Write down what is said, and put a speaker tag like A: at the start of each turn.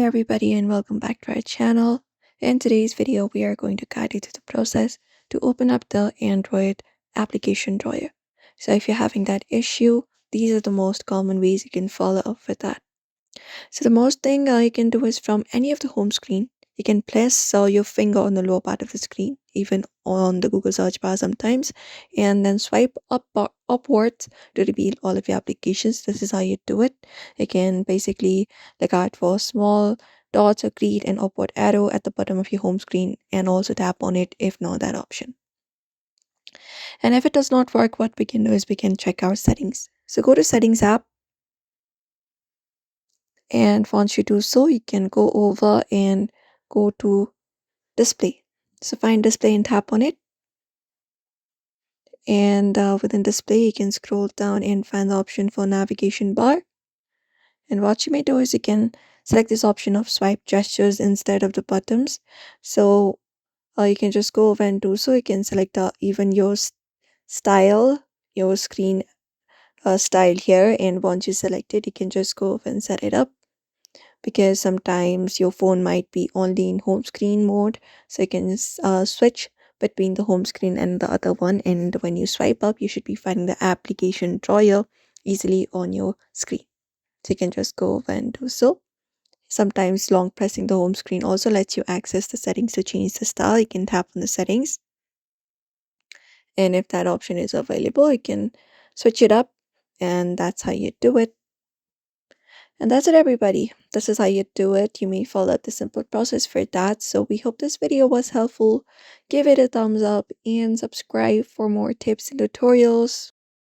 A: everybody and welcome back to our channel. In today's video, we are going to guide you through the process to open up the Android application drawer. So if you're having that issue, these are the most common ways you can follow up with that. So the most thing you can do is from any of the home screen, you can place your finger on the lower part of the screen, even on the Google search bar sometimes, and then swipe up or upwards to reveal all of your applications. This is how you do it. You can basically look out for small dots or create an upward arrow at the bottom of your home screen and also tap on it if not that option. And if it does not work, what we can do is we can check our settings. So go to Settings app, and once you do so, you can go over and go to Display. So find Display and tap on it. And within Display, you can scroll down and find the option for Navigation bar. And what you may do is you can select this option of Swipe Gestures instead of the buttons. So you can just go over and do so. You can select even your style, your screen style here. And once you select it, you can just go over and set it up, because sometimes your phone might be only in home screen mode, so you can switch between the home screen and the other one, and when you swipe up you should be finding the application drawer easily on your screen. So you can just go over and do so. Sometimes long pressing the home screen also lets you access the settings to change the style. You can tap on the settings, and if that option is available you can switch it up, and that's how you do it. And that's it, everybody. This is how you do it. You may follow the simple process for that. So we hope this video was helpful. Give it a thumbs up and subscribe for more tips and tutorials.